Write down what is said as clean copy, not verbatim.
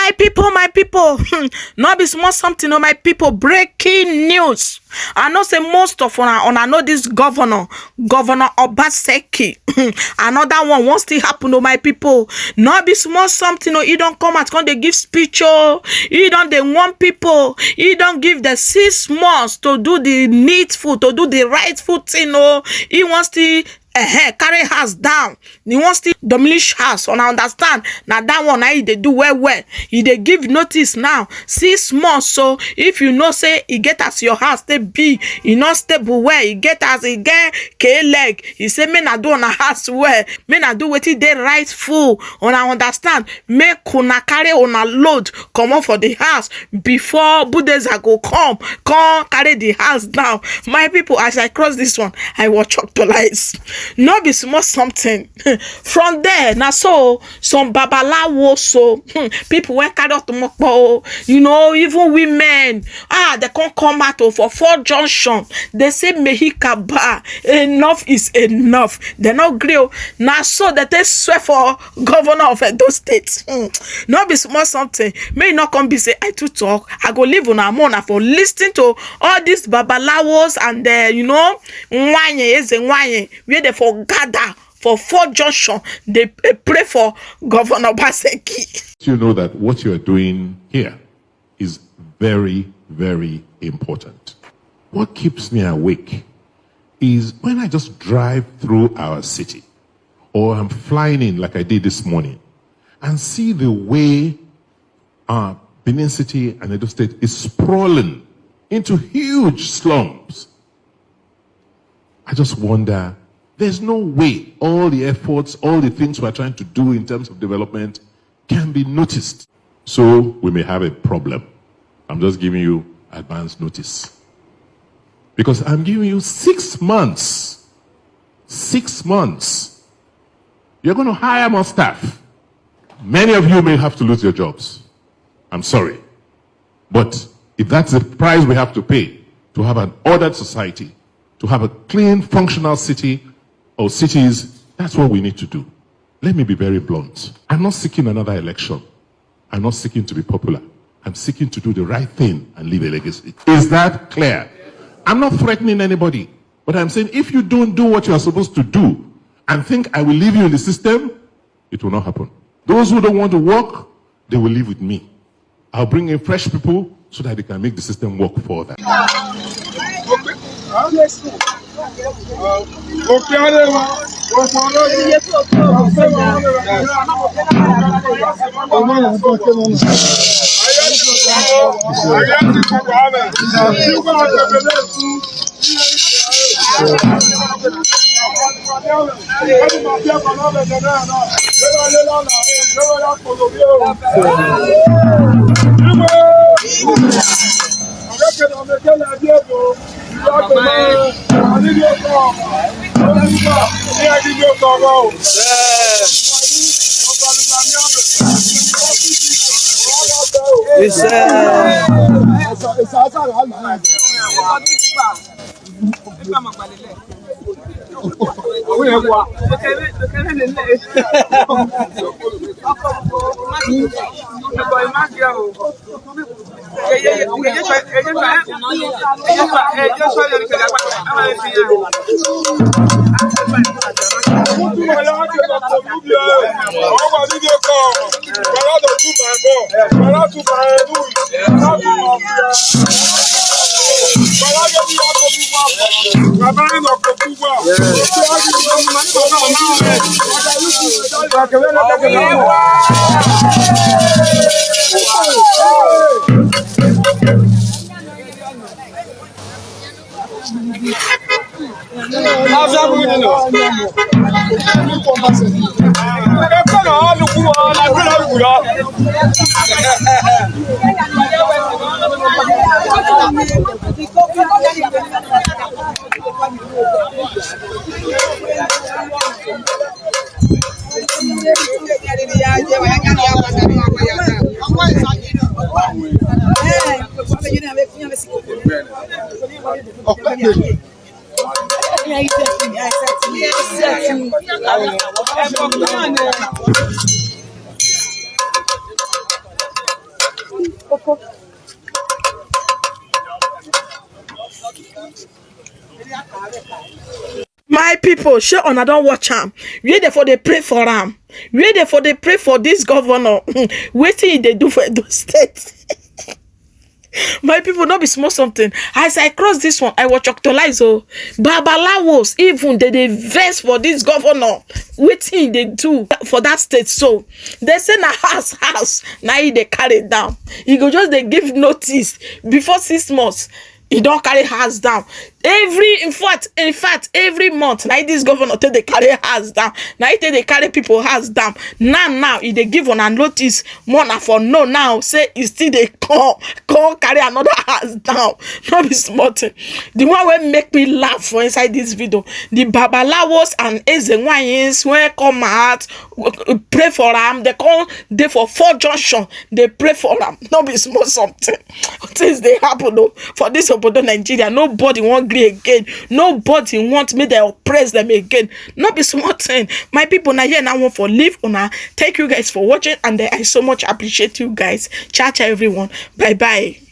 My people, not be small something, my people. Breaking news. I know say most of on I know this governor Obaseki. Another one won't still happen, my people. Not be small something, he don't come at they give speech, he don't they want people, he don't give the 6 months to do the needful, to do the rightful thing, he wants to carry house down. He wants to demolish house. And I understand. Now that one they do well. He they give notice now. 6 months. So if you know say he get as your house they be, he not stable where he get as he get leg. He say me na do on a house where me na do what they rightful. And I understand. Make una carry on a load come on for the house before Buddhas go come carry the house down. My people, as I cross this one, I will chalk to lies. No be small something. From there, now so some Babalawo, so people went carry out to mokpo, even women. They can't come out for 4 junction. They say mehikaba. Enough is enough. They not grill. Now so that they swear for governor of those states. No be small something. May not come be say I to talk. I go live on a mona for listening to all these Babalawos and where they for gather for 4 junction, they pray for Governor Obaseki. You know that what you are doing here is very, very important. What keeps me awake is when I just drive through our city, or I'm flying in like I did this morning, and see the way our Benin City and Edo State is sprawling into huge slums. I just wonder, there's no way all the efforts, all the things we're trying to do in terms of development can be noticed. So we may have a problem. I'm just giving you advance notice. Because I'm giving you 6 months. 6 months. You're going to hire more staff. Many of you may have to lose your jobs. I'm sorry. But if that's the price we have to pay to have an ordered society, to have a clean, functional city or cities, that's what we need to do. Let me be very blunt. I'm not seeking another election. I'm not seeking to be popular. I'm seeking to do the right thing and leave a legacy. Is that clear? I'm not threatening anybody, but I'm saying if you don't do what you are supposed to do and think I will leave you in the system, it will not happen. Those who don't want to work, they will live with me. I'll bring in fresh people so that they can make the system work for them. My people, sure una don watch am. Where dey for dey pray for am? Where dey for dey pray for this governor? Wetin he dey do for Edo State? My people, no be small something. As I cross this one, I watch actualize. Oh, Babalawos even they vex for this governor. Wetin they do for that state? So they say na house. Now he they carry down. He go just they give notice before 6 months. He don't carry house down. In fact, every month, now this governor take they carry house down. Now he take they carry people house down. Now, he they give on a notice. More for no now. Say he still they call carry another house down. No be smart. The one will make me laugh for inside this video. The Babalawos and Ezenwanyins when come out pray for them. They come there for 4 junction. They pray for them. No be small something. Things they happen though for this Obodo Nigeria. Nobody won't agree again. Nobody want me to oppress them again. Not be small thing. My people now here now want for live on. Thank you guys for watching, and I so much appreciate you guys. Ciao everyone. Bye bye.